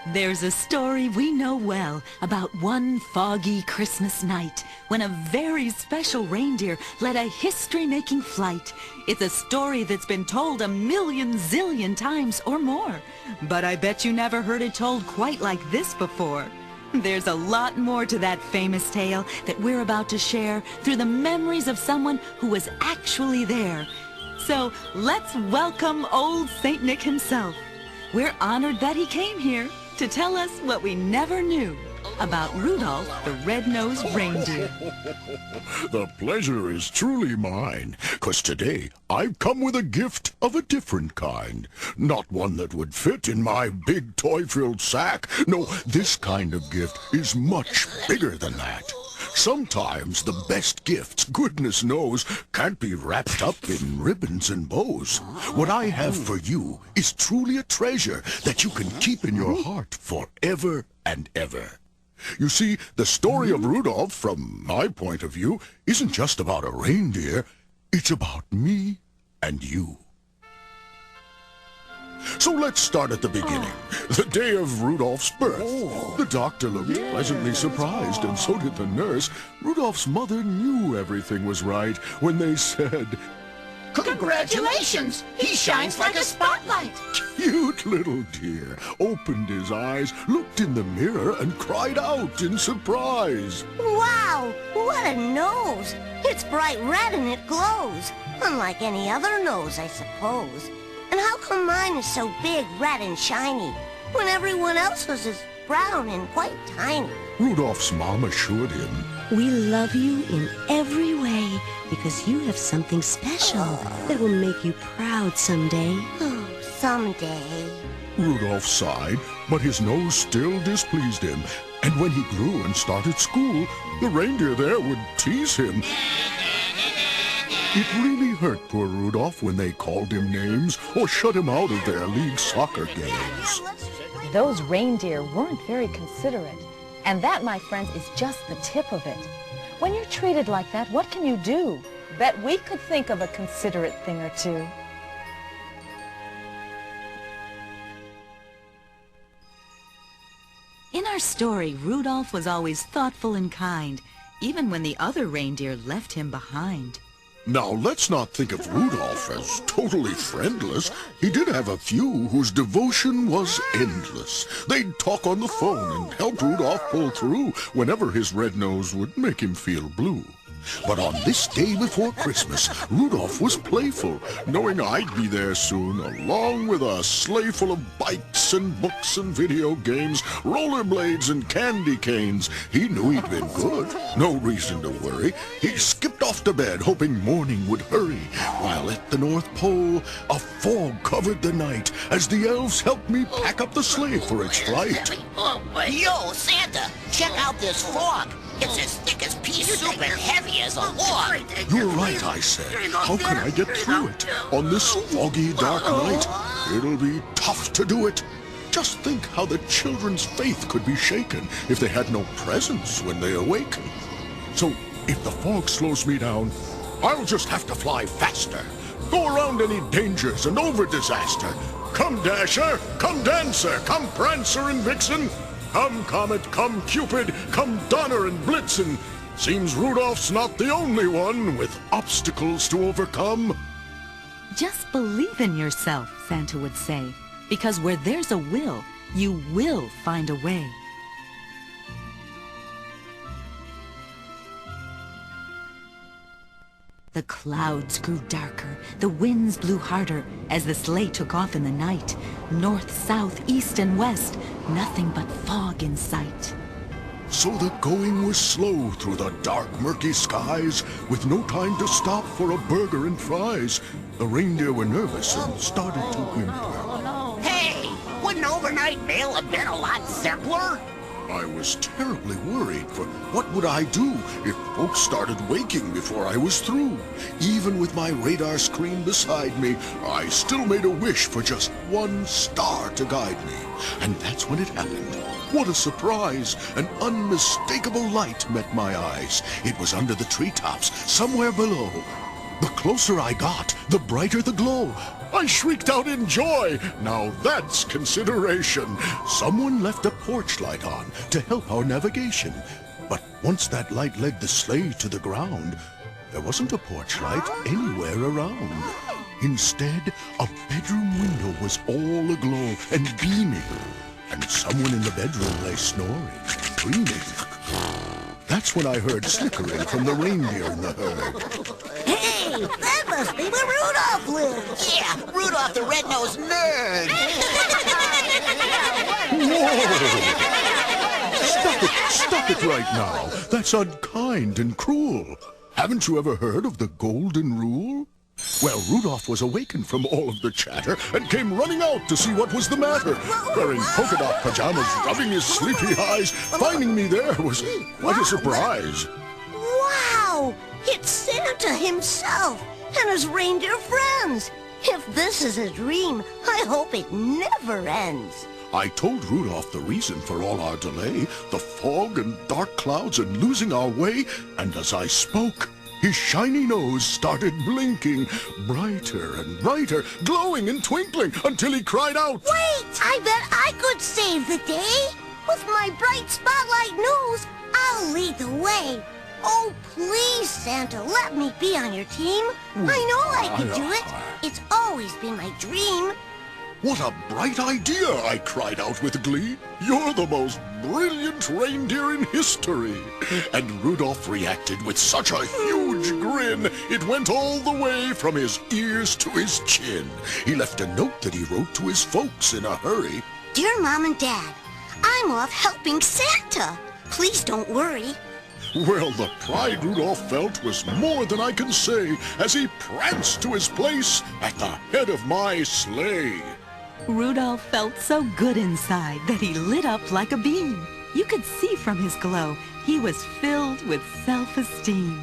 There's a story we know well about one foggy Christmas night when a very special reindeer led a history-making flight. It's a story that's been told a million zillion times or more, but I bet you never heard it told quite like this before. There's a lot more to that famous tale that we're about to share through the memories of someone who was actually there. So let's welcome old Saint Nick himself. We're honored that he came here to tell us what we never knew about Rudolph the Red-Nosed Reindeer. The pleasure is truly mine, 'cause today I've come with a gift of a different kind. Not one that would fit in my big toy-filled sack. No, this kind of gift is much bigger than that. Sometimes the best gifts, goodness knows, can't be wrapped up in ribbons and bows. What I have for you is truly a treasure that you can keep in your heart forever and ever. You see, the story of Rudolph, from my point of view, isn't just about a reindeer. It's about me and you. So let's start at the beginning. The day of Rudolph's birth. The doctor looked pleasantly surprised, and so did the nurse. Rudolph's mother knew everything was right when they said, "Congratulations! He shines like a spotlight!" Cute little dear opened his eyes, looked in the mirror, and cried out in surprise. Wow! What a nose! It's bright red and it glows. Unlike any other nose, I suppose. And how come mine is so big, red, and shiny, when everyone else's is brown and quite tiny? Rudolph's mom assured him, "We love you in every way because you have something special that will make you proud someday." Oh, someday. Rudolph sighed, but his nose still displeased him. And when he grew and started school, the reindeer there would tease him. It really hurt poor Rudolph when they called him names or shut him out of their league soccer games. Those reindeer weren't very considerate, and that, my friends, is just the tip of it. When you're treated like that, what can you do? Bet we could think of a considerate thing or two. In our story, Rudolph was always thoughtful and kind, even when the other reindeer left him behind. Now, let's not think of Rudolph as totally friendless. He did have a few whose devotion was endless. They'd talk on the phone and help Rudolph pull through whenever his red nose would make him feel blue. But on this day before Christmas, Rudolph was playful, knowing I'd be there soon, along with a sleigh full of bikes and books and video games, rollerblades and candy canes. He knew he'd been good. No reason to worry. He skipped off to bed, hoping morning would hurry, while at the North Pole, a fog covered the night as the elves helped me pack up the sleigh for its flight. Yo, Santa, check out this fog. It's as thick as pea soup and heavy as a log. You're right, I said. How can I get through it? On this foggy, dark night, it'll be tough to do it. Just think how the children's faith could be shaken if they had no presents when they awaken. So, if the fog slows me down, I'll just have to fly faster. Go around any dangers and over disaster. Come, Dasher! Come, Dancer! Come, Prancer and Vixen! Come, Comet, come, Cupid, come, Donner and Blitzen. Seems Rudolph's not the only one with obstacles to overcome. Just believe in yourself, Santa would say, because where there's a will, you will find a way. The clouds grew darker, the winds blew harder as the sleigh took off in the night. North, south, east, and west, nothing but fog in sight. So the going was slow through the dark, murky skies, with no time to stop for a burger and fries. The reindeer were nervous and started to whimper. Hey, wouldn't overnight mail have been a lot simpler? I was terribly worried, for what would I do if folks started waking before I was through? Even with my radar screen beside me, I still made a wish for just one star to guide me. And that's when it happened. What a surprise! An unmistakable light met my eyes. It was under the treetops, somewhere below. The closer I got, the brighter the glow. I shrieked out in joy. Now that's consideration. Someone left a porch light on to help our navigation. But once that light led the sleigh to the ground, there wasn't a porch light anywhere around. Instead, a bedroom window was all aglow and beaming. And someone in the bedroom lay snoring, dreaming. That's when I heard snickering from the reindeer in the herd. Hey, that must be where Rudolph lives. Yeah, Rudolph the red-nosed nerd. Whoa! Stop it right now. That's unkind and cruel. Haven't you ever heard of the golden rule? Well, Rudolph was awakened from all of the chatter and came running out to see what was the matter. Wearing polka dot pajamas, rubbing his sleepy eyes, finding me there was quite a surprise. Wow! It's Santa himself and his reindeer friends. If this is a dream, I hope it never ends. I told Rudolph the reason for all our delay, the fog and dark clouds and losing our way, and as I spoke, his shiny nose started blinking, brighter and brighter, glowing and twinkling, until he cried out, Wait! I bet I could save the day. With my bright spotlight nose, I'll lead the way. Oh, please, Santa, let me be on your team. I know I can do it. It's always been my dream. What a bright idea, I cried out with glee. You're the most brilliant reindeer in history. And Rudolph reacted with such a huge grin, it went all the way from his ears to his chin. He left a note that he wrote to his folks in a hurry. Dear Mom and Dad, I'm off helping Santa. Please don't worry. Well, the pride Rudolph felt was more than I can say as he pranced to his place at the head of my sleigh. Rudolph felt so good inside that he lit up like a beam. You could see from his glow he was filled with self-esteem.